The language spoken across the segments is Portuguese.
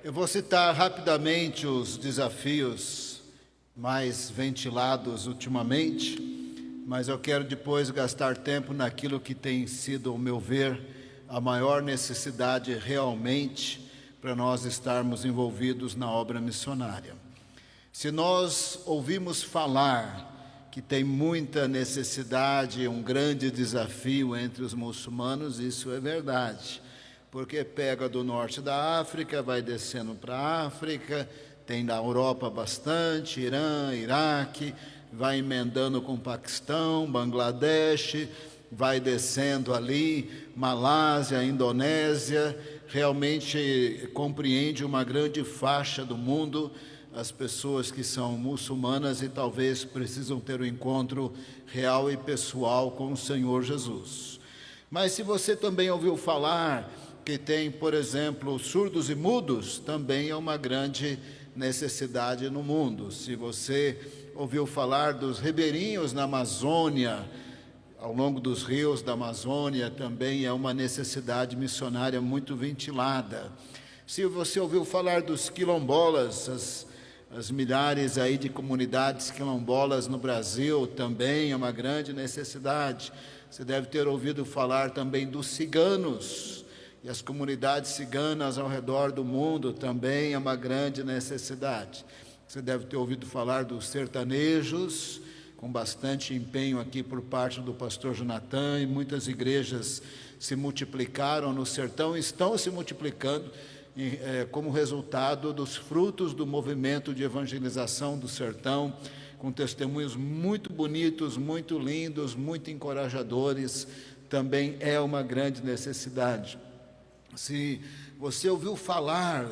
Eu vou citar rapidamente os desafios mais ventilados ultimamente, mas eu quero depois gastar tempo naquilo que tem sido, ao meu ver, a maior necessidade realmente para nós estarmos envolvidos na obra missionária. Se nós ouvimos falar que tem muita necessidade, um grande desafio entre os muçulmanos, isso é verdade, porque pega do norte da África, vai descendo para a África, tem da Europa bastante, Irã, Iraque, vai emendando com o Paquistão, Bangladesh, vai descendo ali, Malásia, Indonésia, realmente compreende uma grande faixa do mundo, as pessoas que são muçulmanas e talvez precisam ter um encontro real e pessoal com o Senhor Jesus. Mas se você também ouviu falar que tem, por exemplo, surdos e mudos, também é uma grande necessidade no mundo. Se você ouviu falar dos ribeirinhos na Amazônia, ao longo dos rios da Amazônia, também é uma necessidade missionária muito ventilada. Se você ouviu falar dos quilombolas, as milhares aí de comunidades quilombolas no Brasil, também é uma grande necessidade. Você deve ter ouvido falar também dos ciganos, e as comunidades ciganas ao redor do mundo também é uma grande necessidade. Você deve ter ouvido falar dos sertanejos, com bastante empenho aqui por parte do pastor Jonathan, e muitas igrejas se multiplicaram no sertão, estão se multiplicando como resultado dos frutos do movimento de evangelização do sertão, com testemunhos muito bonitos, muito lindos, muito encorajadores, também é uma grande necessidade. Se você ouviu falar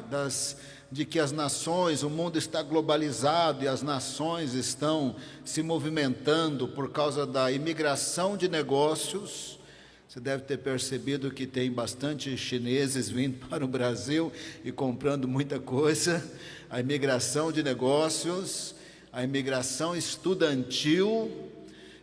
de que as nações, o mundo está globalizado e as nações estão se movimentando por causa da imigração de negócios, você deve ter percebido que tem bastante chineses vindo para o Brasil e comprando muita coisa. A imigração de negócios, a imigração estudantil,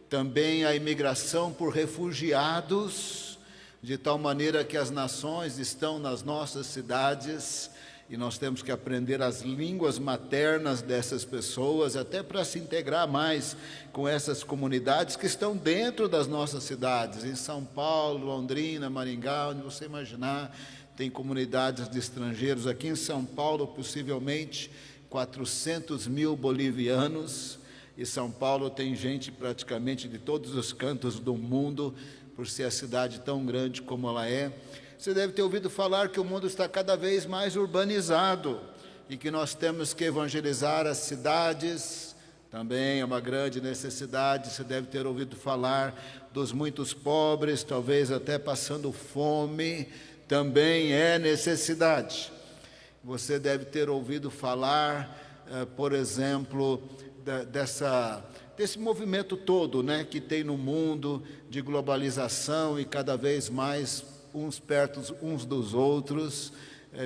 também a imigração por refugiados, de tal maneira que as nações estão nas nossas cidades e nós temos que aprender as línguas maternas dessas pessoas, até para se integrar mais com essas comunidades que estão dentro das nossas cidades, em São Paulo, Londrina, Maringá, onde você imaginar, tem comunidades de estrangeiros. Aqui em São Paulo, possivelmente 400 mil bolivianos, e São Paulo tem gente praticamente de todos os cantos do mundo, por ser a cidade tão grande como ela é. Você deve ter ouvido falar que o mundo está cada vez mais urbanizado e que nós temos que evangelizar as cidades, também é uma grande necessidade. Você deve ter ouvido falar dos muitos pobres, talvez até passando fome, também é necessidade. Você deve ter ouvido falar, por exemplo, desse movimento todo, que tem no mundo de globalização e cada vez mais uns perto uns dos outros,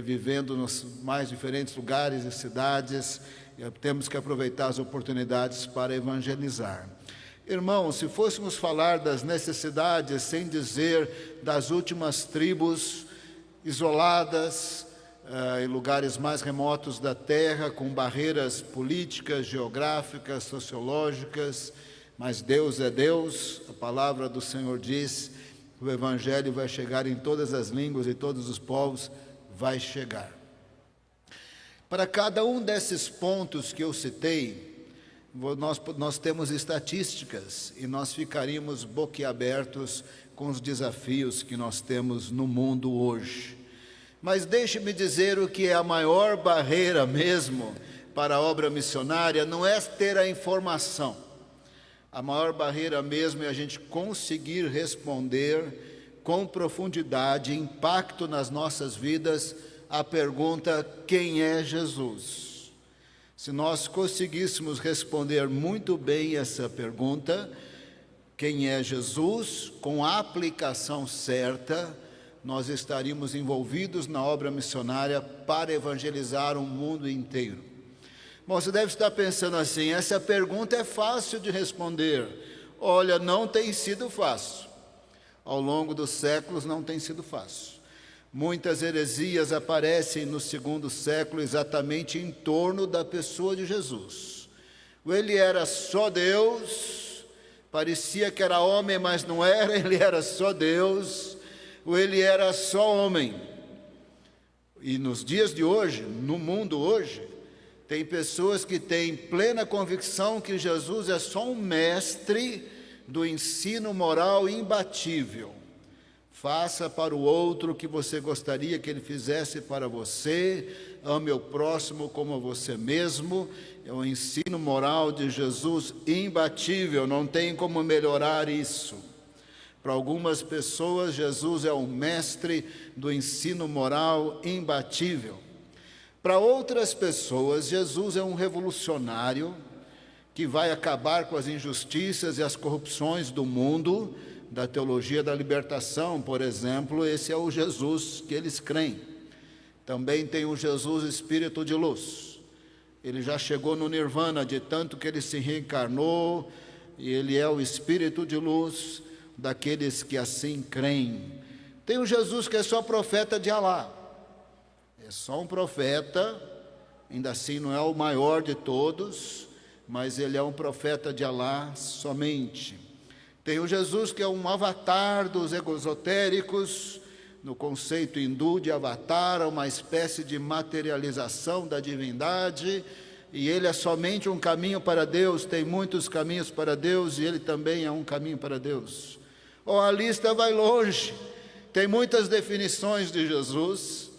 vivendo nos mais diferentes lugares e cidades. Temos que aproveitar as oportunidades para evangelizar. Irmãos, se fôssemos falar das necessidades sem dizer das últimas tribos isoladas, em lugares mais remotos da terra, com barreiras políticas, geográficas, sociológicas, mas Deus é Deus. A palavra do Senhor diz que o Evangelho vai chegar em todas as línguas e todos os povos, vai chegar. Para cada um desses pontos que eu citei, nós temos estatísticas e nós ficaríamos boquiabertos com os desafios que nós temos no mundo hoje. Mas deixe-me dizer o que é a maior barreira mesmo para a obra missionária, não é ter a informação. A maior barreira mesmo é a gente conseguir responder com profundidade, impacto nas nossas vidas, a pergunta: quem é Jesus? Se nós conseguíssemos responder muito bem essa pergunta, quem é Jesus, com a aplicação certa, nós estaríamos envolvidos na obra missionária para evangelizar o mundo inteiro. Bom, você deve estar pensando assim: essa pergunta é fácil de responder. Olha, não tem sido fácil. Ao longo dos séculos não tem sido fácil. Muitas heresias aparecem no segundo século exatamente em torno da pessoa de Jesus. Ou ele era só Deus, parecia que era homem, mas não era, ele era só Deus, ou ele era só homem. E nos dias de hoje, no mundo hoje, tem pessoas que têm plena convicção que Jesus é só um mestre do ensino moral imbatível. Faça para o outro o que você gostaria que ele fizesse para você, ame o próximo como a você mesmo. É o ensino moral de Jesus imbatível, não tem como melhorar isso. Para algumas pessoas, Jesus é o mestre do ensino moral imbatível. Para outras pessoas, Jesus é um revolucionário que vai acabar com as injustiças e as corrupções do mundo, da teologia da libertação, por exemplo. Esse é o Jesus que eles creem. Também tem o Jesus Espírito de luz. Ele já chegou no nirvana de tanto que ele se reencarnou, e ele é o Espírito de luz daqueles que assim creem. Tem o Jesus que é só profeta de Alá. É só um profeta, ainda assim não é o maior de todos, mas ele é um profeta de Alá somente. Tem o Jesus que é um avatar dos esotéricos, no conceito hindu de avatar, uma espécie de materialização da divindade, e ele é somente um caminho para Deus. Tem muitos caminhos para Deus e ele também é um caminho para Deus. A lista vai longe, tem muitas definições de Jesus,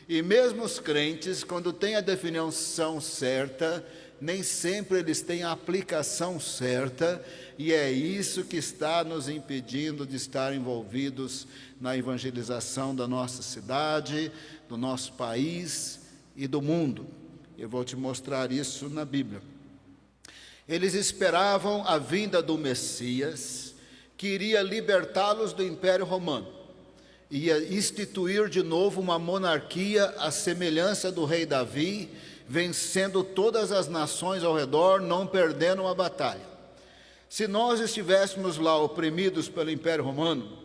e mesmo os crentes, quando têm a definição certa, nem sempre eles têm a aplicação certa, e é isso que está nos impedindo de estar envolvidos na evangelização da nossa cidade, do nosso país e do mundo. Eu vou te mostrar isso na Bíblia. Eles esperavam a vinda do Messias, que iria libertá-los do Império Romano, ia instituir de novo uma monarquia à semelhança do rei Davi, vencendo todas as nações ao redor, não perdendo uma batalha. Se nós estivéssemos lá oprimidos pelo Império Romano,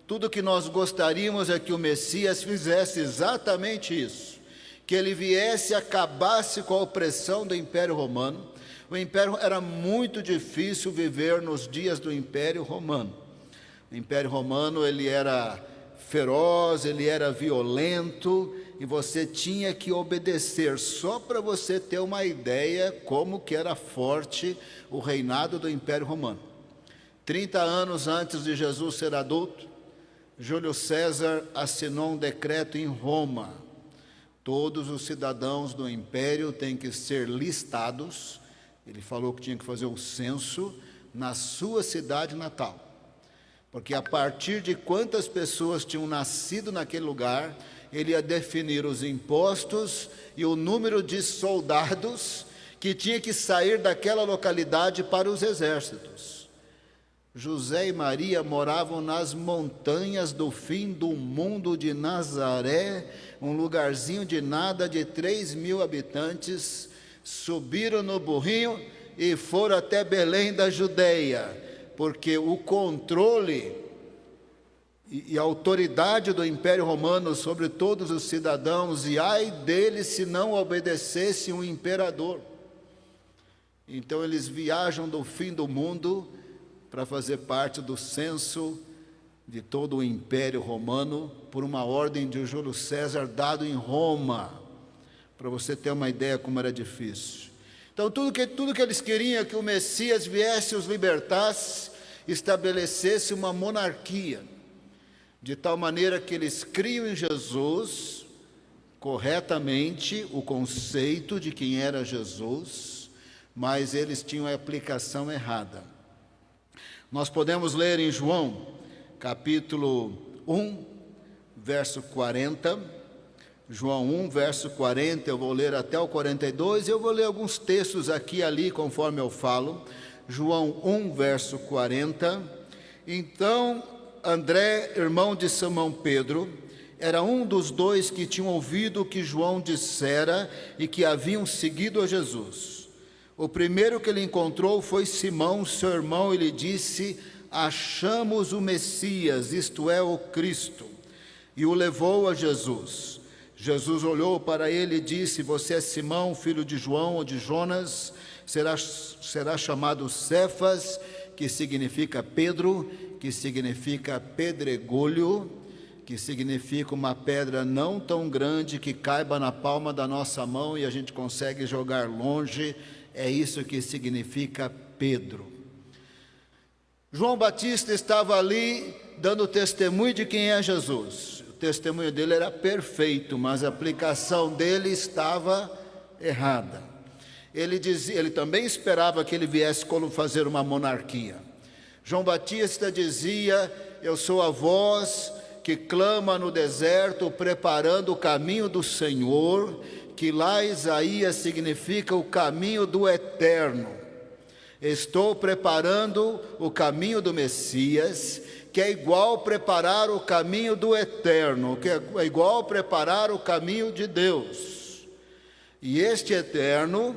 tudo que nós gostaríamos é que o Messias fizesse exatamente isso, que ele viesse e acabasse com a opressão do Império Romano. O Império era muito difícil viver nos dias do Império Romano. O Império Romano ele era feroz, ele era violento, e você tinha que obedecer. Só para você ter uma ideia como que era forte o reinado do Império Romano. 30 anos antes de Jesus ser adulto, Júlio César assinou um decreto em Roma. Todos os cidadãos do Império têm que ser listados. Ele falou que tinha que fazer o censo na sua cidade natal. Porque a partir de quantas pessoas tinham nascido naquele lugar, ele ia definir os impostos e o número de soldados que tinha que sair daquela localidade para os exércitos. José e Maria moravam nas montanhas do fim do mundo de Nazaré, um lugarzinho de nada de 3.000 habitantes, subiram no burrinho e foram até Belém da Judeia, porque o controle e a autoridade do Império Romano sobre todos os cidadãos, e ai deles se não obedecessem o imperador. Então eles viajam do fim do mundo para fazer parte do censo de todo o Império Romano, por uma ordem de Júlio César dado em Roma, para você ter uma ideia como era difícil. Então tudo que eles queriam é que o Messias viesse e os libertasse, estabelecesse uma monarquia, de tal maneira que eles criam em Jesus, corretamente, o conceito de quem era Jesus, mas eles tinham a aplicação errada. Nós podemos ler em João, capítulo 1, verso 40, João 1, verso 40, eu vou ler até o 42, eu vou ler alguns textos aqui e ali, conforme eu falo. João 1, verso 40, então André, irmão de Simão Pedro, era um dos dois que tinham ouvido o que João dissera e que haviam seguido a Jesus. O primeiro que ele encontrou foi Simão, seu irmão, e lhe disse: achamos o Messias, isto é, o Cristo. e o levou a Jesus. Jesus olhou para ele e disse: você é Simão, filho de João ou de Jonas, será chamado Cefas, que significa Pedro, que significa pedregulho, que significa uma pedra não tão grande que caiba na palma da nossa mão e a gente consegue jogar longe. É isso que significa Pedro. João Batista estava ali dando testemunho de quem é Jesus. O testemunho dele era perfeito, mas a aplicação dele estava errada. Ele também esperava que ele viesse fazer uma monarquia. João Batista dizia: eu sou a voz que clama no deserto, preparando o caminho do Senhor, que lá Isaías significa o caminho do eterno. Estou preparando o caminho do Messias, que é igual preparar o caminho do eterno, que é igual preparar o caminho de Deus. E este eterno,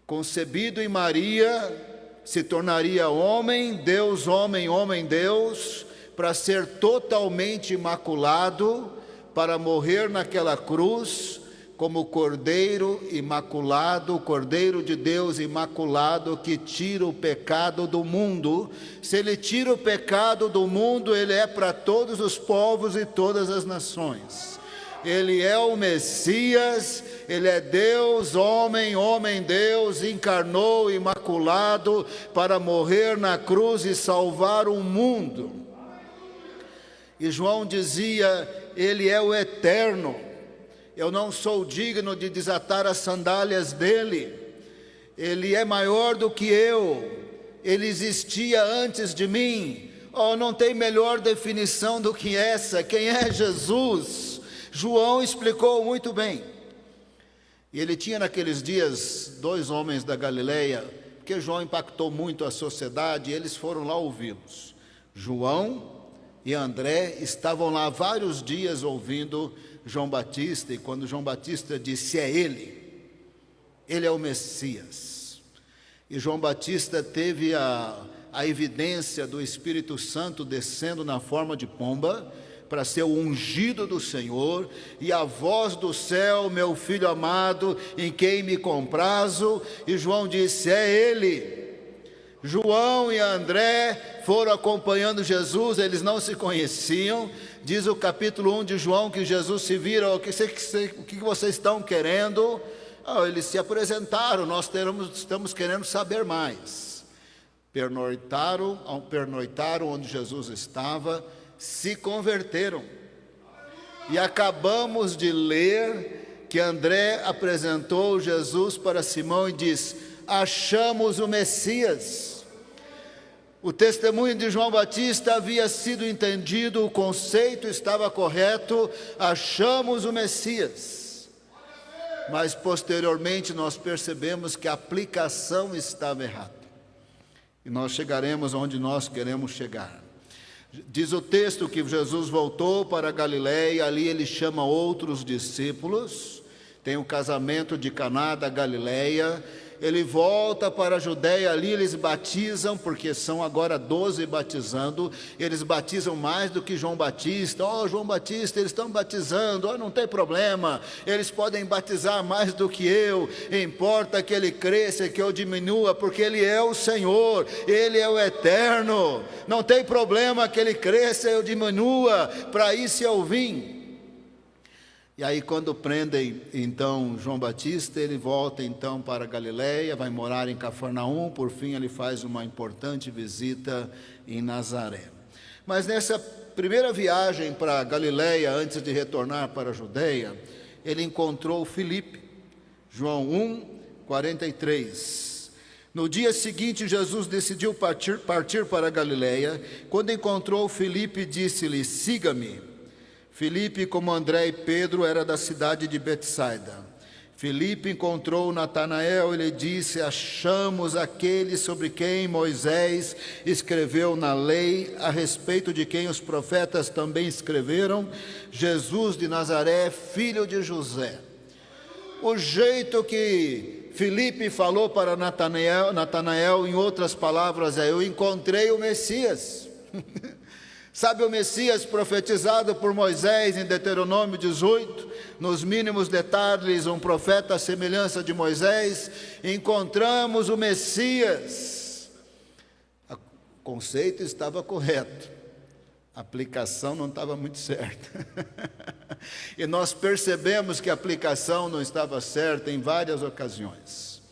concebido em Maria, se tornaria homem, Deus homem, homem Deus, para ser totalmente imaculado, para morrer naquela cruz, como Cordeiro imaculado, Cordeiro de Deus imaculado, que tira o pecado do mundo. Se ele tira o pecado do mundo, ele é para todos os povos e todas as nações. Ele é o Messias, ele é Deus, homem, homem Deus, encarnou imaculado para morrer na cruz e salvar o mundo. E João dizia: ele é o eterno. Eu não sou digno de desatar as sandálias dele. Ele é maior do que eu. Ele existia antes de mim. Oh, não tem melhor definição do que essa. Quem é Jesus? João explicou muito bem. E ele tinha naqueles dias 2 homens da Galileia, porque João impactou muito a sociedade, e eles foram lá ouvi-los. João e André estavam lá vários dias ouvindo João Batista, e quando João Batista disse: é ele é o Messias. E João Batista teve a evidência do Espírito Santo descendo na forma de pomba, para ser o ungido do Senhor, e a voz do céu: meu filho amado, em quem me comprazo. E João disse: é ele. João e André foram acompanhando Jesus, eles não se conheciam. Diz o capítulo 1 de João que Jesus se vira: o que vocês estão querendo? Eles se apresentaram: nós estamos querendo saber mais. Pernoitaram onde Jesus estava, se converteram. E acabamos de ler que André apresentou Jesus para Simão e disse: achamos o Messias. O testemunho de João Batista havia sido entendido, o conceito estava correto: achamos o Messias. Mas posteriormente nós percebemos que a aplicação estava errada. E nós chegaremos onde nós queremos chegar. Diz o texto que Jesus voltou para a Galileia, ali ele chama outros discípulos, tem o casamento de Caná da Galileia. Ele volta para a Judeia, ali eles batizam, porque são agora 12 batizando, eles batizam mais do que João Batista. João Batista, eles estão batizando, não tem problema, eles podem batizar mais do que eu, importa que ele cresça e que eu diminua, porque ele é o Senhor, ele é o eterno, não tem problema que ele cresça e eu diminua, para isso eu vim. E aí quando prendem então João Batista, ele volta então para a Galileia, vai morar em Cafarnaum, por fim ele faz uma importante visita em Nazaré. Mas nessa primeira viagem para a Galileia, antes de retornar para a Judeia, ele encontrou Filipe. João 1:43. No dia seguinte, Jesus decidiu partir para a Galileia. Quando encontrou Filipe, disse-lhe: siga-me. Filipe, como André e Pedro, era da cidade de Betsaida. Filipe encontrou Natanael e lhe disse: achamos aquele sobre quem Moisés escreveu na lei, a respeito de quem os profetas também escreveram, Jesus de Nazaré, filho de José. O jeito que Filipe falou para Natanael, em outras palavras, é: eu encontrei o Messias. Sabe o Messias profetizado por Moisés em Deuteronômio 18? Nos mínimos detalhes, um profeta à semelhança de Moisés. Encontramos o Messias. O conceito estava correto, a aplicação não estava muito certa. E nós percebemos que a aplicação não estava certa em várias ocasiões.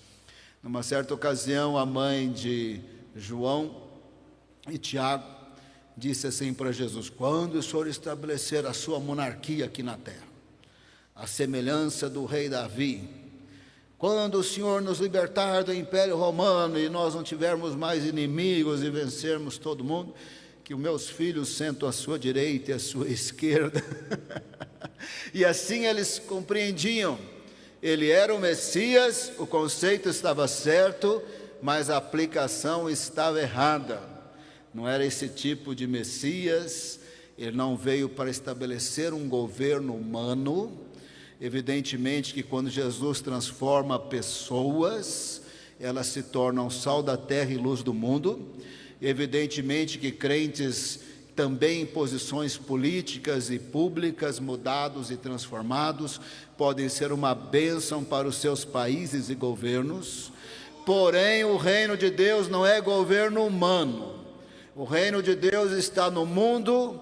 Numa certa ocasião, a mãe de João e Tiago disse assim para Jesus: quando o Senhor estabelecer a sua monarquia aqui na terra, a semelhança do rei Davi, quando o Senhor nos libertar do Império Romano e nós não tivermos mais inimigos e vencermos todo mundo, que os meus filhos sentam à sua direita e à sua esquerda. E assim eles compreendiam. Ele era o Messias, o conceito estava certo, mas a aplicação estava errada. Não era esse tipo de Messias. Ele não veio para estabelecer um governo humano. Evidentemente que quando Jesus transforma pessoas, elas se tornam sal da terra e luz do mundo. Evidentemente que crentes também em posições políticas e públicas, mudados e transformados, podem ser uma bênção para os seus países e governos. Porém, o reino de Deus não é governo humano. O reino de Deus está no mundo,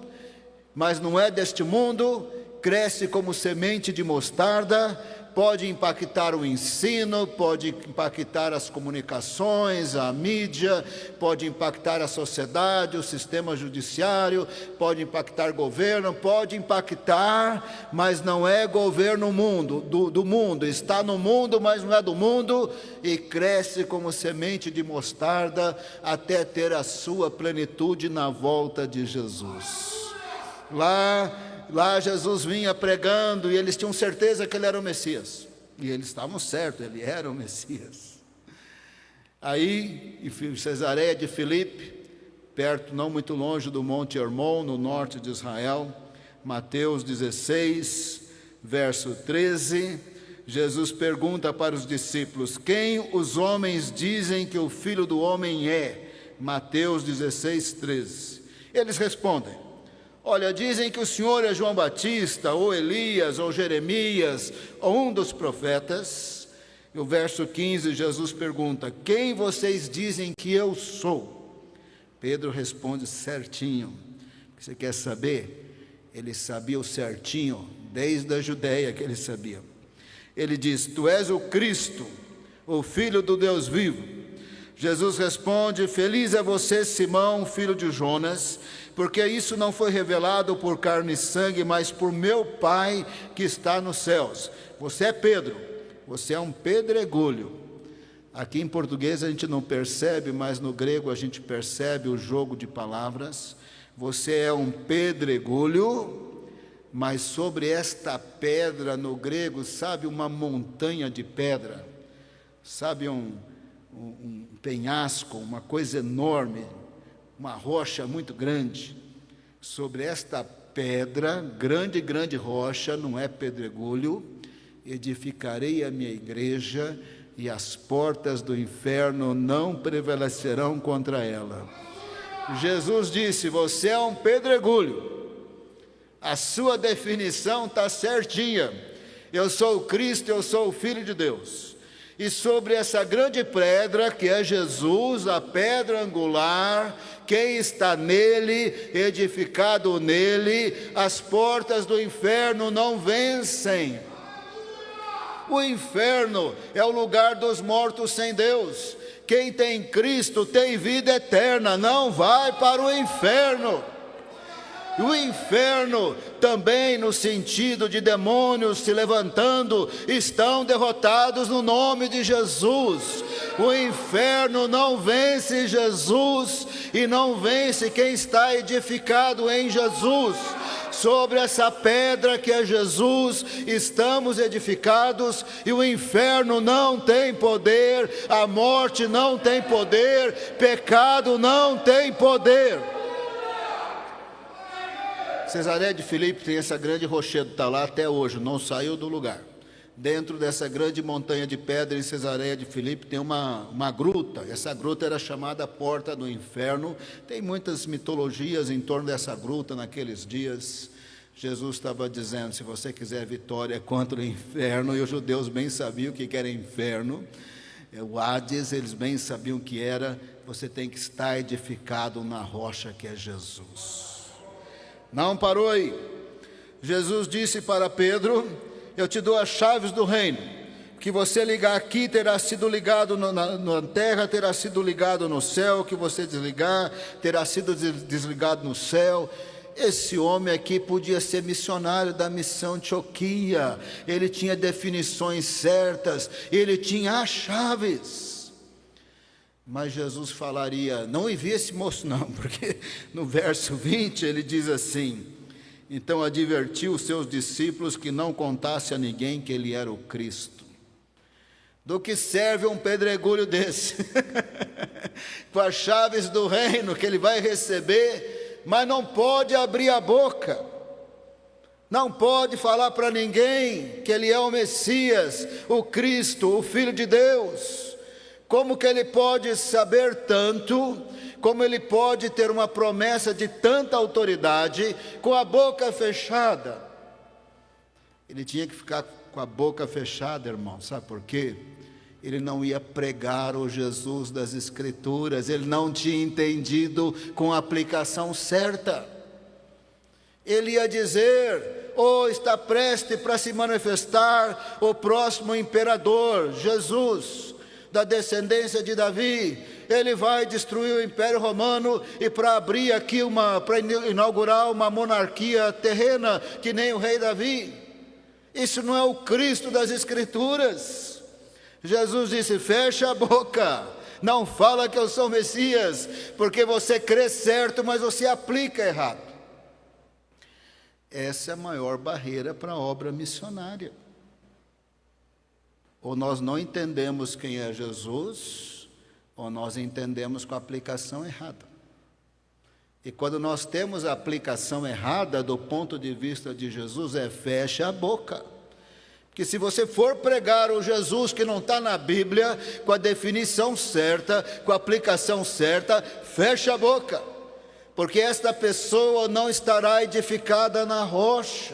mas não é deste mundo. Cresce como semente de mostarda, pode impactar o ensino, pode impactar as comunicações, a mídia, pode impactar a sociedade, o sistema judiciário, pode impactar governo, pode impactar, mas não é governo do mundo. Está no mundo, mas não é do mundo, e cresce como semente de mostarda até ter a sua plenitude na volta de Jesus. Lá Jesus vinha pregando e eles tinham certeza que ele era o Messias. E eles estavam certos, ele era o Messias. Aí, em Cesareia de Filipe, perto, não muito longe do Monte Hermon, no norte de Israel, Mateus 16, verso 13, Jesus pergunta para os discípulos: quem os homens dizem que o Filho do Homem é? Mateus 16, 13. Eles respondem: olha, dizem que o Senhor é João Batista, ou Elias, ou Jeremias, ou um dos profetas. E o verso 15, Jesus pergunta: quem vocês dizem que eu sou? Pedro responde certinho. Você quer saber? Ele sabia o certinho, desde a Judéia que ele sabia. Ele diz: tu és o Cristo, o Filho do Deus vivo. Jesus responde: feliz é você, Simão, filho de Jonas, porque isso não foi revelado por carne e sangue, mas por meu Pai que está nos céus. Você é Pedro, você é um pedregulho. Aqui em português a gente não percebe, mas no grego a gente percebe o jogo de palavras. Você é um pedregulho, mas sobre esta pedra, no grego, sabe, uma montanha de pedra, sabe, um penhasco, uma coisa enorme, uma rocha muito grande. Sobre esta pedra, grande rocha, não é pedregulho, edificarei a minha igreja, e as portas do inferno não prevalecerão contra ela. Jesus disse: você é um pedregulho, a sua definição está certinha. Eu sou o Cristo, eu sou o Filho de Deus. E sobre essa grande pedra, que é Jesus, a pedra angular, quem está nele, edificado nele, as portas do inferno não vencem. O inferno é o lugar dos mortos sem Deus. Quem tem Cristo tem vida eterna, não vai para o inferno. O inferno, também no sentido de demônios se levantando, estão derrotados no nome de Jesus. O inferno não vence Jesus, e não vence quem está edificado em Jesus. Sobre essa pedra que é Jesus, estamos edificados, e o inferno não tem poder, a morte não tem poder, pecado não tem poder. Cesareia de Filipe tem essa grande rochedo, está lá até hoje, não saiu do lugar. Dentro dessa grande montanha de pedra em Cesareia de Filipe tem uma gruta. Essa gruta era chamada Porta do Inferno. Tem muitas mitologias em torno dessa gruta naqueles dias. Jesus estava dizendo, se você quiser vitória contra o inferno, e os judeus bem sabiam o que era inferno, o Hades, eles bem sabiam o que era, você tem que estar edificado na rocha que é Jesus. Não parou aí. Jesus disse para Pedro, eu te dou as chaves do reino, que você ligar aqui terá sido ligado na terra, terá sido ligado no céu, que você desligar, terá sido desligado no céu. Esse homem aqui podia ser missionário da missão Antioquia, ele tinha definições certas, ele tinha as chaves. Mas Jesus falaria, não envia esse moço não, porque no verso 20 ele diz assim, então advertiu os seus discípulos que não contasse a ninguém que ele era o Cristo. Do que serve um pedregulho desse? Com as chaves do reino que ele vai receber, mas não pode abrir a boca, não pode falar para ninguém que ele é o Messias, o Cristo, o Filho de Deus. Como que ele pode saber tanto? Como ele pode ter uma promessa de tanta autoridade com a boca fechada? Ele tinha que ficar com a boca fechada, irmão, sabe por quê? Ele não ia pregar o Jesus das Escrituras, ele não tinha entendido com a aplicação certa. Ele ia dizer, está prestes para se manifestar o próximo imperador, Jesus, da descendência de Davi. Ele vai destruir o Império Romano e para abrir aqui para inaugurar uma monarquia terrena, que nem o rei Davi. Isso não é o Cristo das Escrituras. Jesus disse, fecha a boca, não fala que eu sou Messias, porque você crê certo, mas você aplica errado. Essa é a maior barreira para a obra missionária. Ou nós não entendemos quem é Jesus, ou nós entendemos com a aplicação errada. E quando nós temos a aplicação errada do ponto de vista de Jesus, fecha a boca. Que se você for pregar o Jesus que não está na Bíblia, com a definição certa, com a aplicação certa, fecha a boca, porque esta pessoa não estará edificada na rocha.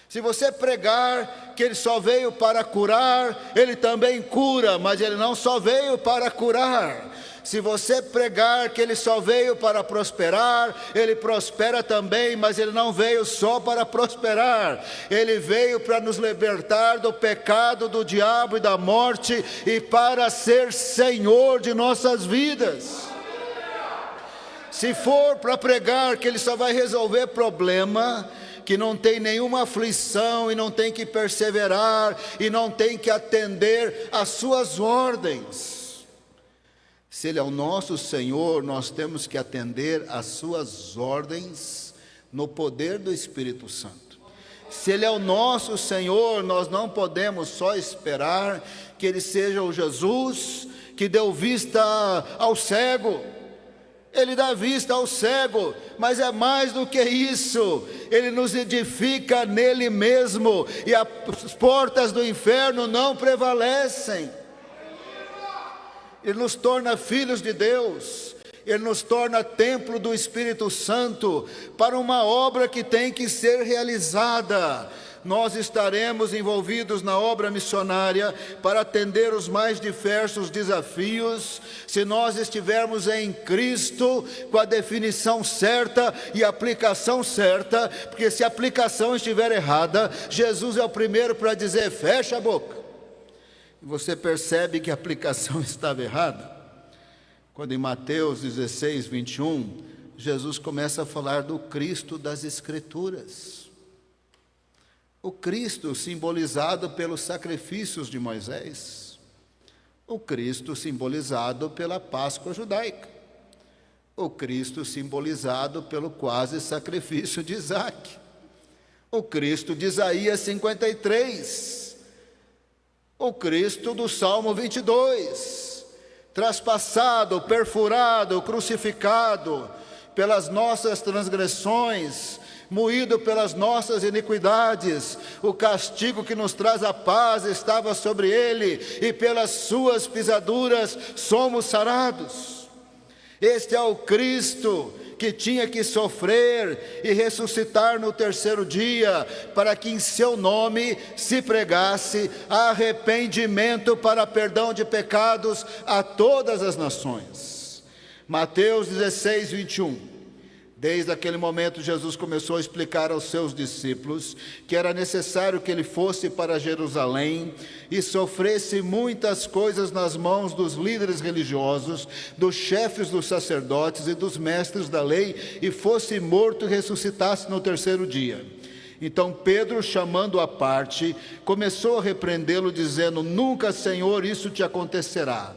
Se você pregar que ele só veio para curar, ele também cura, mas ele não só veio para curar. Se você pregar que ele só veio para prosperar, ele prospera também, mas ele não veio só para prosperar. Ele veio para nos libertar do pecado, do diabo e da morte, e para ser Senhor de nossas vidas. Se for para pregar que ele só vai resolver problema, que não tem nenhuma aflição, e não tem que perseverar, e não tem que atender às suas ordens. Se ele é o nosso Senhor, nós temos que atender às suas ordens no poder do Espírito Santo. Se ele é o nosso Senhor, nós não podemos só esperar que ele seja o Jesus que deu vista ao cego. Ele dá vista ao cego, mas é mais do que isso, ele nos edifica nele mesmo, e as portas do inferno não prevalecem. Ele nos torna filhos de Deus, ele nos torna templo do Espírito Santo, para uma obra que tem que ser realizada. Nós estaremos envolvidos na obra missionária para atender os mais diversos desafios, se nós estivermos em Cristo, com a definição certa e a aplicação certa, porque se a aplicação estiver errada, Jesus é o primeiro para dizer, fecha a boca. Você percebe que a aplicação estava errada? Quando em Mateus 16, 21, Jesus começa a falar do Cristo das Escrituras. O Cristo simbolizado pelos sacrifícios de Moisés. O Cristo simbolizado pela Páscoa judaica. O Cristo simbolizado pelo quase sacrifício de Isaac. O Cristo de Isaías 53. O Cristo do Salmo 22, traspassado, perfurado, crucificado pelas nossas transgressões, moído pelas nossas iniquidades, o castigo que nos traz a paz estava sobre ele, e pelas suas pisaduras somos sarados. Este é o Cristo que tinha que sofrer e ressuscitar no terceiro dia, para que em seu nome se pregasse arrependimento para perdão de pecados a todas as nações. Mateus 16, 21. Desde aquele momento, Jesus começou a explicar aos seus discípulos que era necessário que ele fosse para Jerusalém e sofresse muitas coisas nas mãos dos líderes religiosos, dos chefes dos sacerdotes e dos mestres da lei, e fosse morto e ressuscitasse no terceiro dia. Então Pedro, chamando-o à parte, começou a repreendê-lo, dizendo: nunca, Senhor, isso te acontecerá.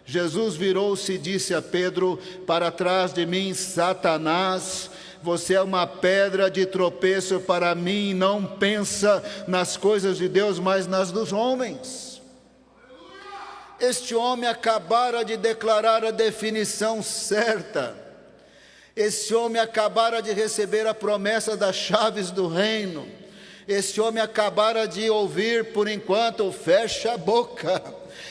Jesus virou-se e disse a Pedro: para trás de mim, Satanás, você é uma pedra de tropeço para mim, não pensa nas coisas de Deus, mas nas dos homens. Este homem acabara de declarar a definição certa. Esse homem acabara de receber a promessa das chaves do reino. Esse homem acabara de ouvir, por enquanto, fecha a boca,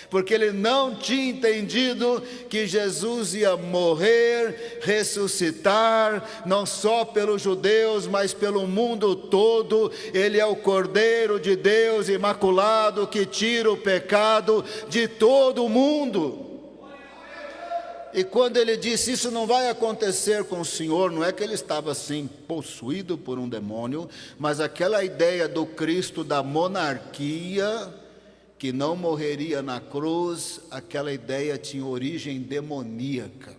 porque ele não tinha entendido que Jesus ia morrer, ressuscitar, não só pelos judeus, mas pelo mundo todo. Ele é o Cordeiro de Deus imaculado, que tira o pecado de todo o mundo. E quando ele disse: isso não vai acontecer com o Senhor, não é que ele estava assim possuído por um demônio, mas aquela ideia do Cristo da monarquia, que não morreria na cruz, aquela ideia tinha origem demoníaca.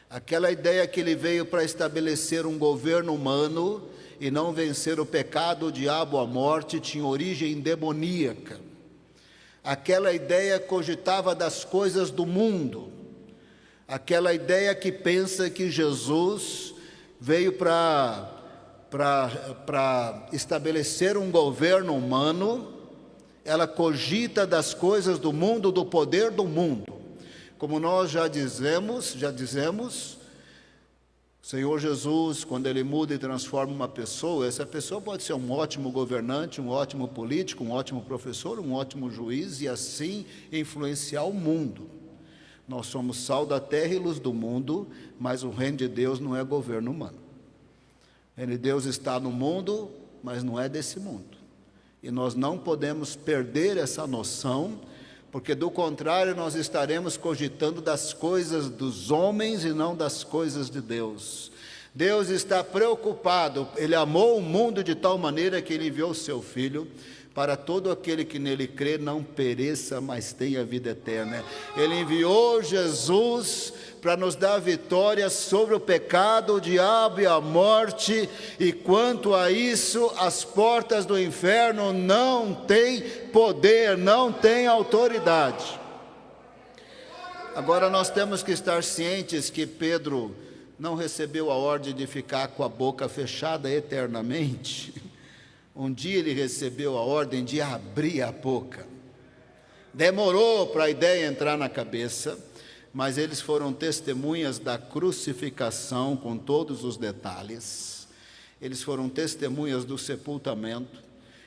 Aquela ideia que ele veio para estabelecer um governo humano e não vencer o pecado, o diabo, a morte, tinha origem demoníaca. Aquela ideia cogitava das coisas do mundo. Aquela ideia que pensa que Jesus veio para estabelecer um governo humano, ela cogita das coisas do mundo, do poder do mundo. Como nós já dizemos, o Senhor Jesus, quando Ele muda e transforma uma pessoa, essa pessoa pode ser um ótimo governante, um ótimo político, um ótimo professor, um ótimo juiz, e assim influenciar o mundo. Nós somos sal da terra e luz do mundo, mas o reino de Deus não é governo humano. O reino de Deus está no mundo, mas não é desse mundo. E nós não podemos perder essa noção, porque do contrário nós estaremos cogitando das coisas dos homens e não das coisas de Deus. Deus está preocupado, Ele amou o mundo de tal maneira que Ele enviou o seu Filho, para todo aquele que nele crê não pereça, mas tenha vida eterna. Ele enviou Jesus para nos dar vitória sobre o pecado, o diabo e a morte, e quanto a isso, as portas do inferno não têm poder, não têm autoridade. Agora nós temos que estar cientes que Pedro não recebeu a ordem de ficar com a boca fechada eternamente. Um dia ele recebeu a ordem de abrir a boca. Demorou para a ideia entrar na cabeça, mas eles foram testemunhas da crucificação com todos os detalhes. Eles foram testemunhas do sepultamento.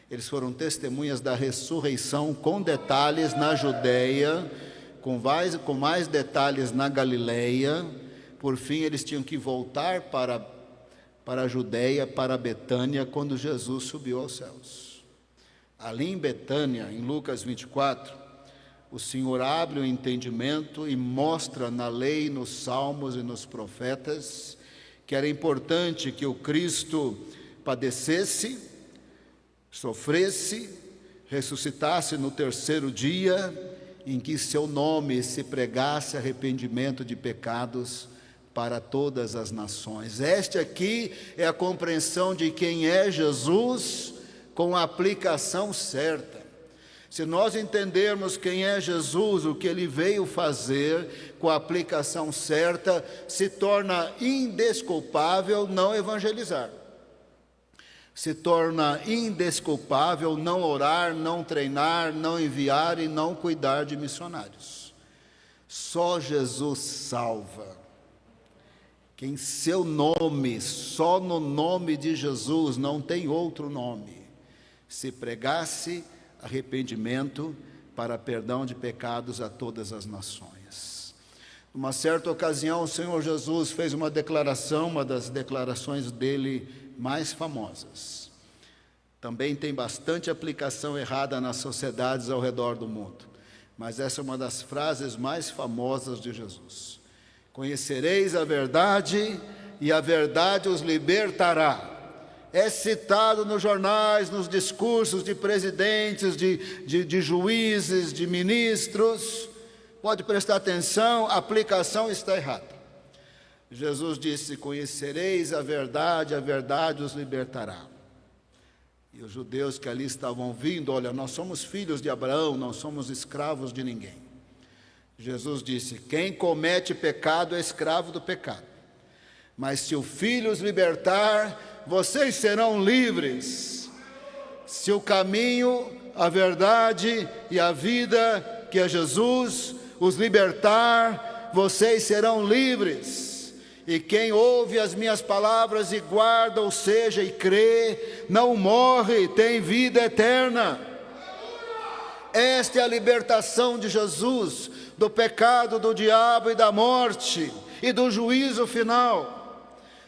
Eles foram testemunhas da ressurreição com detalhes na Judeia, com mais detalhes na Galileia. Por fim, eles tinham que voltar para a Judeia, para Betânia, quando Jesus subiu aos céus. Ali em Betânia, em Lucas 24, o Senhor abre o entendimento e mostra na lei, nos salmos e nos profetas, que era importante que o Cristo padecesse, sofresse, ressuscitasse no terceiro dia, em que seu nome se pregasse arrependimento de pecados para todas as nações. Esta aqui é a compreensão de quem é Jesus, com a aplicação certa. Se nós entendermos quem é Jesus, o que Ele veio fazer, com a aplicação certa, se torna indesculpável não evangelizar. Se torna indesculpável não orar, não treinar, não enviar e não cuidar de missionários. Só Jesus salva. que em seu nome, só no nome de Jesus, não tem outro nome, se pregasse arrependimento para perdão de pecados a todas as nações. Numa certa ocasião, o Senhor Jesus fez uma declaração, uma das declarações dele mais famosas. Também tem bastante aplicação errada nas sociedades ao redor do mundo, mas essa é uma das frases mais famosas de Jesus. Conhecereis a verdade e a verdade os libertará. É citado nos jornais, nos discursos de presidentes, de juízes, de ministros. Pode prestar atenção, a aplicação está errada. Jesus disse: conhecereis a verdade os libertará. E os judeus que ali estavam ouvindo: olha, nós somos filhos de Abraão, não somos escravos de ninguém. Jesus disse: quem comete pecado é escravo do pecado. Mas se o Filho os libertar, vocês serão livres. Se o caminho, a verdade e a vida, que é Jesus, os libertar, vocês serão livres. E quem ouve as minhas palavras e guarda, ou seja, e crê, não morre, tem vida eterna. Esta é a libertação de Jesus do pecado, do diabo e da morte e do juízo final.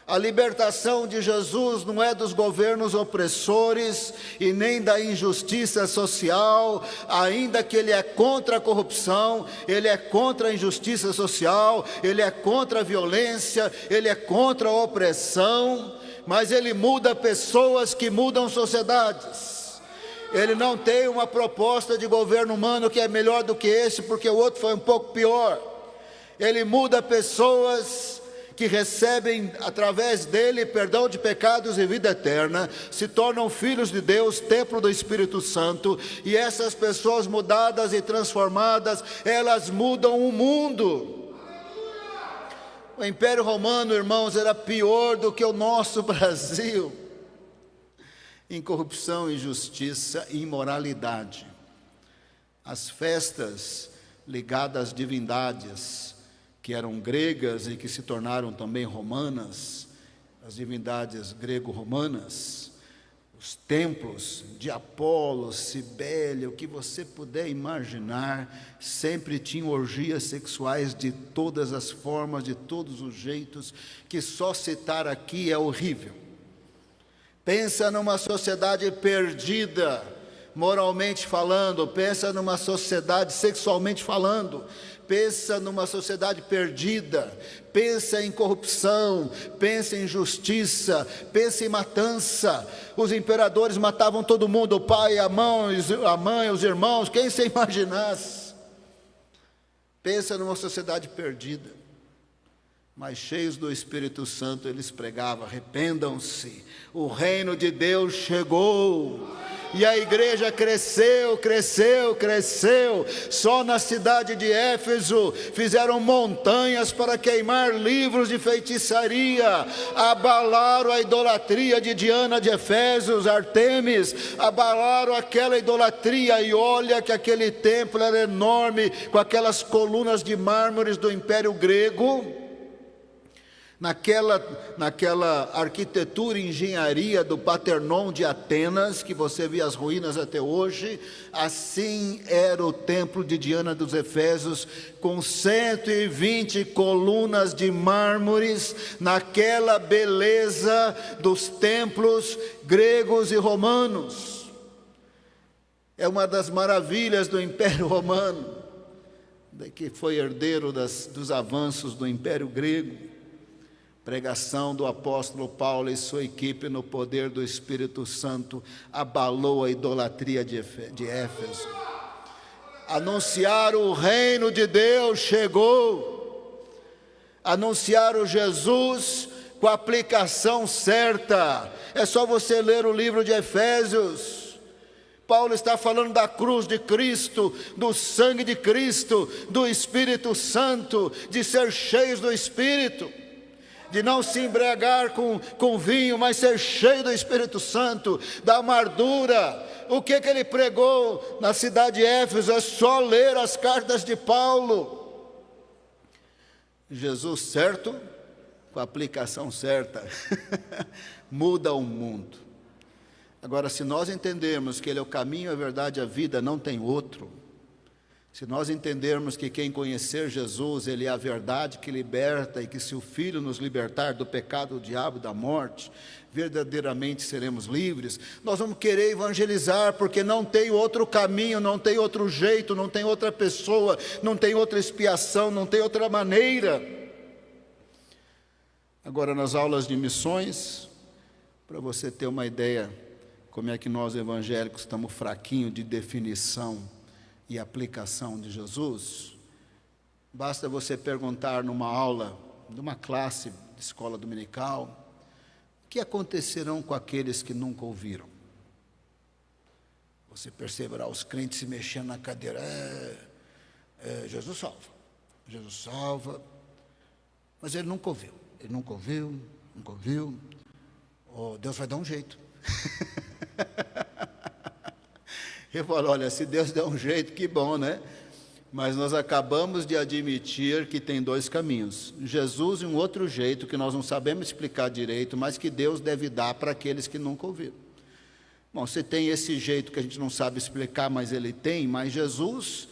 A libertação de Jesus não é dos governos opressores e nem da injustiça social, ainda que ele é contra a corrupção, ele é contra a injustiça social, ele é contra a violência, ele é contra a opressão, mas ele muda pessoas que mudam sociedades. Ele não tem uma proposta de governo humano que é melhor do que esse, porque o outro foi um pouco pior. Ele muda pessoas que recebem através dele perdão de pecados e vida eterna, se tornam filhos de Deus, templo do Espírito Santo, e essas pessoas mudadas e transformadas, elas mudam o mundo. O Império Romano, irmãos, era pior do que o nosso Brasil, em corrupção, injustiça e imoralidade. As festas ligadas às divindades, que eram gregas e que se tornaram também romanas, as divindades grego-romanas, os templos de Apolo, Cibele, o que você puder imaginar, sempre tinham orgias sexuais de todas as formas, de todos os jeitos, que só citar aqui é horrível. Pensa numa sociedade perdida, moralmente falando, pensa numa sociedade sexualmente falando, pensa numa sociedade perdida, pensa em corrupção, pensa em injustiça, pensa em matança. Os imperadores matavam todo mundo, o pai, a mãe, os irmãos, quem se imaginasse. Pensa numa sociedade perdida. Mas cheios do Espírito Santo, eles pregavam: arrependam-se, o reino de Deus chegou. E a igreja cresceu, cresceu, cresceu. Só na cidade de Éfeso fizeram montanhas para queimar livros de feitiçaria, abalaram a idolatria de Diana de Efésios, Artemis, abalaram aquela idolatria. E olha que aquele templo era enorme, com aquelas colunas de mármores do Império Grego. Naquela arquitetura e engenharia do Partenon de Atenas, que você vê as ruínas até hoje, assim era o templo de Diana dos Efésios, com 120 colunas de mármores, naquela beleza dos templos gregos e romanos. É uma das maravilhas do Império Romano, que foi herdeiro dos avanços do Império Grego. Pregação do apóstolo Paulo e sua equipe no poder do Espírito Santo abalou a idolatria de Éfeso. Anunciaram o reino de Deus chegou. Anunciaram Jesus com a aplicação certa. É só você ler o livro de Efésios. Paulo está falando da cruz de Cristo, do sangue de Cristo, do Espírito Santo, de ser cheios do Espírito, de não se embriagar com vinho, mas ser cheio do Espírito Santo, da amargura. O que ele pregou na cidade de Éfeso? É só ler as cartas de Paulo. Jesus, certo, com a aplicação certa, muda o mundo. Agora, se nós entendermos que Ele é o caminho, a verdade e a vida, não tem outro, se nós entendermos que quem conhecer Jesus, Ele é a verdade que liberta, e que se o Filho nos libertar do pecado, do diabo e da morte, verdadeiramente seremos livres, nós vamos querer evangelizar, porque não tem outro caminho, não tem outro jeito, não tem outra pessoa, não tem outra expiação, não tem outra maneira. Agora, nas aulas de missões, para você ter uma ideia como é que nós evangélicos estamos fraquinhos de definição e aplicação de Jesus, basta você perguntar numa aula, numa classe de escola dominical, o que acontecerão com aqueles que nunca ouviram? Você perceberá os crentes se mexendo na cadeira, Jesus salva, mas ele nunca ouviu, oh, Deus vai dar um jeito. Eu falo, olha, se Deus der um jeito, que bom, né? Mas nós acabamos de admitir que tem dois caminhos, Jesus e um outro jeito, que nós não sabemos explicar direito, mas que Deus deve dar para aqueles que nunca ouviram. Bom, você tem esse jeito que a gente não sabe explicar, mas Ele tem, mas Jesus,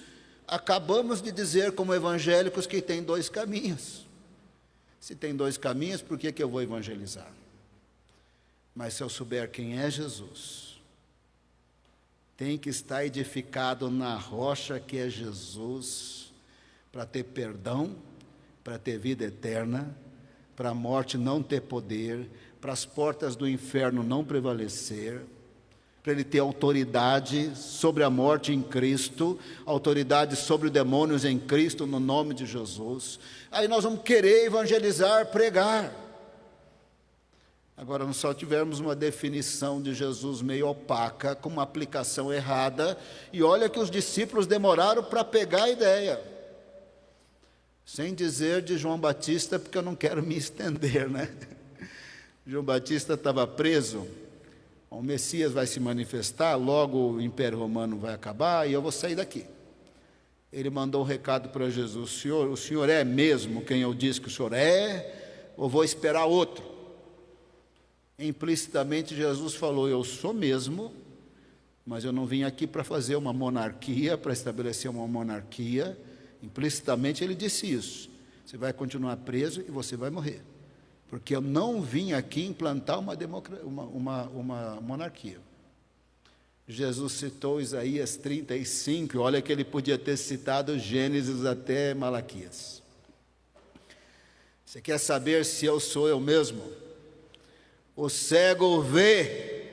acabamos de dizer como evangélicos que tem dois caminhos. Se tem dois caminhos, por que eu vou evangelizar? Mas se eu souber quem é Jesus, tem que estar edificado na rocha que é Jesus, para ter perdão, para ter vida eterna, para a morte não ter poder, para as portas do inferno não prevalecer, para ele ter autoridade sobre a morte em Cristo, autoridade sobre os demônios em Cristo, no nome de Jesus. Aí nós vamos querer evangelizar, pregar. Agora, nós só tivermos uma definição de Jesus meio opaca, com uma aplicação errada, e olha que os discípulos demoraram para pegar a ideia. Sem dizer de João Batista, porque eu não quero me estender, né? João Batista estava preso, o Messias vai se manifestar, logo o Império Romano vai acabar e eu vou sair daqui. Ele mandou um recado para Jesus: o senhor é mesmo quem eu disse que o senhor é, ou vou esperar outro? Implicitamente Jesus falou: eu sou mesmo, mas eu não vim aqui para fazer uma monarquia, para estabelecer uma monarquia. Implicitamente ele disse isso: você vai continuar preso e você vai morrer, porque eu não vim aqui implantar uma monarquia. Jesus citou Isaías 35, olha que ele podia ter citado Gênesis até Malaquias. Você quer saber se eu sou eu mesmo? O cego vê,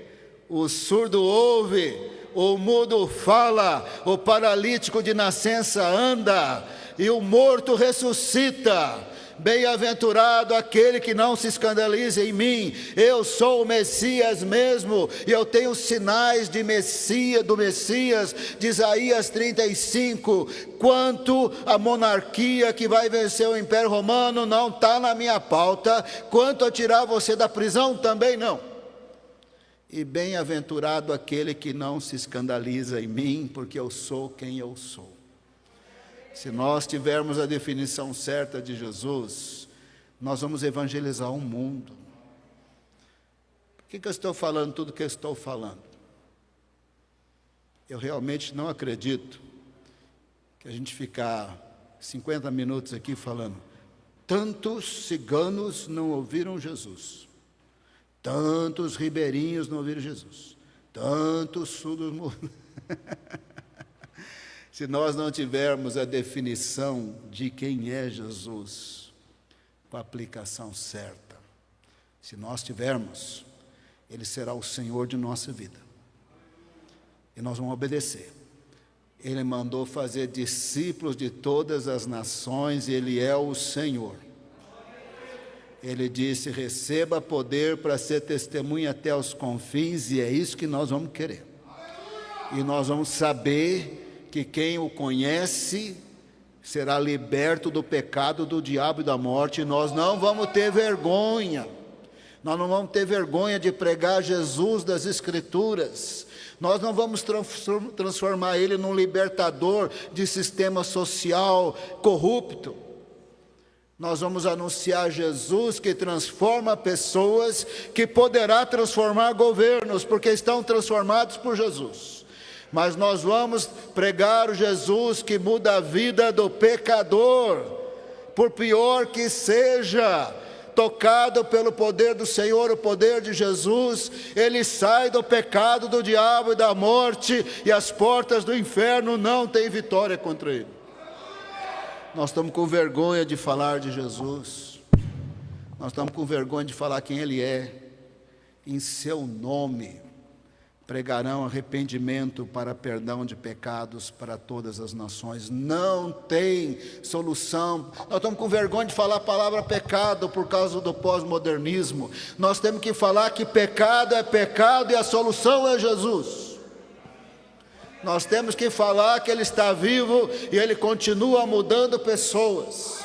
o surdo ouve, o mudo fala, o paralítico de nascença anda, e o morto ressuscita. Bem-aventurado aquele que não se escandaliza em mim. Eu sou o Messias mesmo, e eu tenho sinais de do Messias, de Isaías 35. Quanto à monarquia que vai vencer o Império Romano, não está na minha pauta. Quanto a tirar você da prisão, também não. E bem-aventurado aquele que não se escandaliza em mim, porque eu sou quem eu sou. Se nós tivermos a definição certa de Jesus, nós vamos evangelizar o mundo. Por que eu estou falando tudo o que eu estou falando? Eu realmente não acredito que a gente ficar 50 minutos aqui falando, tantos ciganos não ouviram Jesus, tantos ribeirinhos não ouviram Jesus, tantos surdos morreram. Se nós não tivermos a definição de quem é Jesus, com a aplicação certa, se nós tivermos, Ele será o Senhor de nossa vida. E nós vamos obedecer. Ele mandou fazer discípulos de todas as nações, e Ele é o Senhor. Ele disse: receba poder para ser testemunha até os confins, e é isso que nós vamos querer. E nós vamos saber que quem o conhece será liberto do pecado, do diabo e da morte. E nós não vamos ter vergonha, nós não vamos ter vergonha de pregar Jesus das Escrituras. Nós não vamos transformar Ele num libertador de sistema social corrupto. Nós vamos anunciar Jesus que transforma pessoas, que poderá transformar governos, porque estão transformados por Jesus. Mas nós vamos pregar o Jesus que muda a vida do pecador, por pior que seja, tocado pelo poder do Senhor, o poder de Jesus, ele sai do pecado, do diabo e da morte, e as portas do inferno não têm vitória contra ele. Nós estamos com vergonha de falar de Jesus, nós estamos com vergonha de falar quem Ele é. Em seu nome pregarão arrependimento para perdão de pecados para todas as nações. Não tem solução. Nós estamos com vergonha de falar a palavra pecado por causa do pós-modernismo. Nós temos que falar que pecado é pecado e a solução é Jesus. Nós temos que falar que Ele está vivo e Ele continua mudando pessoas.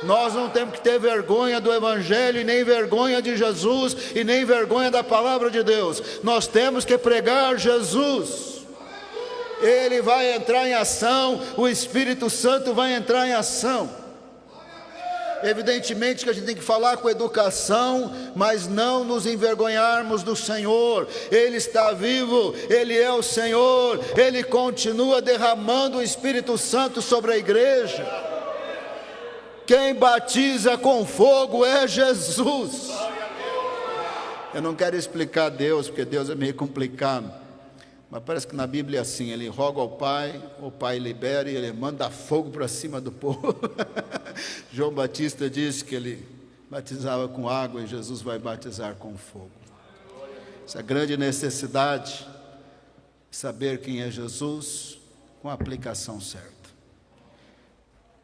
Nós não temos que ter vergonha do Evangelho, e nem vergonha de Jesus, e nem vergonha da palavra de Deus. Nós temos que pregar Jesus. Ele vai entrar em ação, o Espírito Santo vai entrar em ação. Evidentemente que a gente tem que falar com educação, mas não nos envergonharmos do Senhor. Ele está vivo, Ele é o Senhor, Ele continua derramando o Espírito Santo sobre a igreja. Quem batiza com fogo é Jesus. Eu não quero explicar Deus, porque Deus é meio complicado, mas parece que na Bíblia é assim: Ele roga ao Pai, o Pai libera e Ele manda fogo para cima do povo. João Batista disse que ele batizava com água e Jesus vai batizar com fogo. Essa grande necessidade de saber quem é Jesus com a aplicação certa.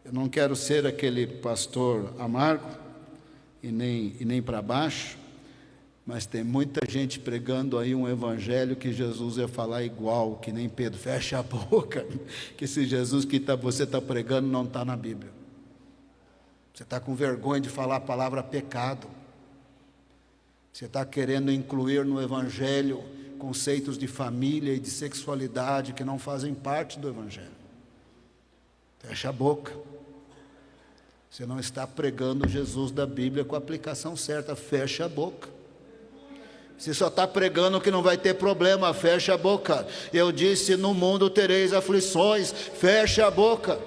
Eu não quero ser aquele pastor amargo e nem para baixo, mas tem muita gente pregando aí um evangelho que Jesus ia falar igual, que nem Pedro. Fecha a boca, que esse Jesus que você está pregando não está na Bíblia. Você está com vergonha de falar a palavra pecado. Você está querendo incluir no evangelho conceitos de família e de sexualidade que não fazem parte do evangelho. Fecha a boca. Você não está pregando Jesus da Bíblia com a aplicação certa. Fecha a boca. Você só está pregando que não vai ter problema. Fecha a boca. Eu disse: no mundo tereis aflições. Fecha a boca.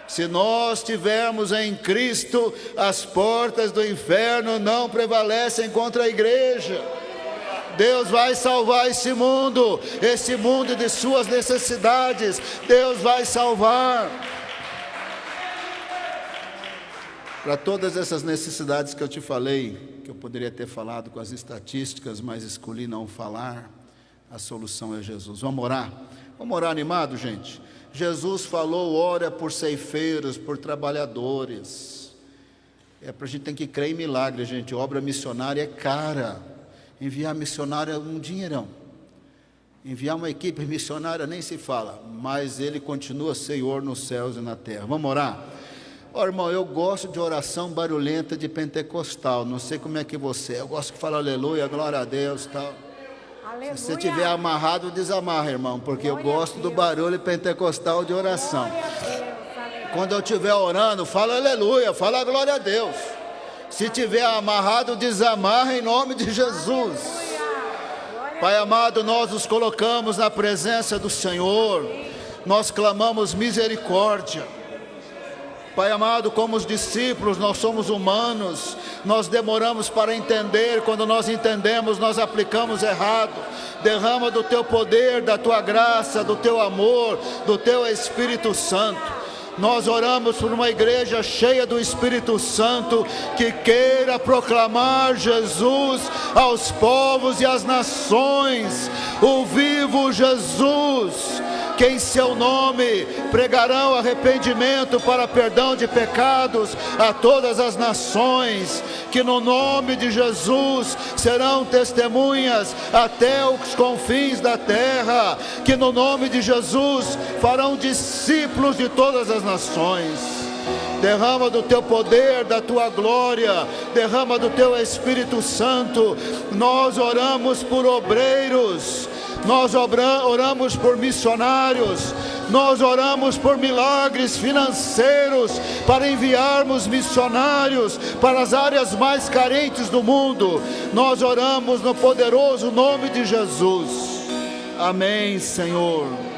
Se nós tivermos em Cristo, as portas do inferno não prevalecem contra a igreja. Deus vai salvar esse mundo de suas necessidades. Deus vai salvar. Para todas essas necessidades que eu te falei, que eu poderia ter falado com as estatísticas, mas escolhi não falar, a solução é Jesus. Vamos orar? Vamos orar animado, gente? Jesus falou: ora por ceifeiros, por trabalhadores. A gente tem que crer em milagre, gente. Obra missionária é cara. Enviar missionário é um dinheirão. Enviar uma equipe missionária nem se fala, mas Ele continua Senhor nos céus e na terra. Vamos orar? Irmão, eu gosto de oração barulhenta de pentecostal. Não sei como é que você é. Eu gosto que fala aleluia, glória a Deus, tal. Aleluia. Se você estiver amarrado, desamarra, irmão, porque glória, eu gosto do barulho pentecostal de oração. Quando eu estiver orando, fala aleluia, fala glória a Deus. Se estiver amarrado, desamarra em nome de Jesus. Pai amado, nós nos colocamos na presença do Senhor. Nós clamamos misericórdia. Pai amado, como os discípulos, nós somos humanos, nós demoramos para entender, quando nós entendemos, nós aplicamos errado. Derrama do Teu poder, da Tua graça, do Teu amor, do Teu Espírito Santo. Nós oramos por uma igreja cheia do Espírito Santo, que queira proclamar Jesus aos povos e às nações, o vivo Jesus, que em seu nome pregarão arrependimento para perdão de pecados a todas as nações, que no nome de Jesus serão testemunhas até os confins da terra, que no nome de Jesus farão discípulos de todas as nações. Derrama do Teu poder, da Tua glória, derrama do Teu Espírito Santo. Nós oramos por obreiros, nós oramos por missionários, Nós oramos por milagres financeiros para enviarmos missionários para as áreas mais carentes do mundo. Nós oramos no poderoso nome de Jesus. Amém, Senhor.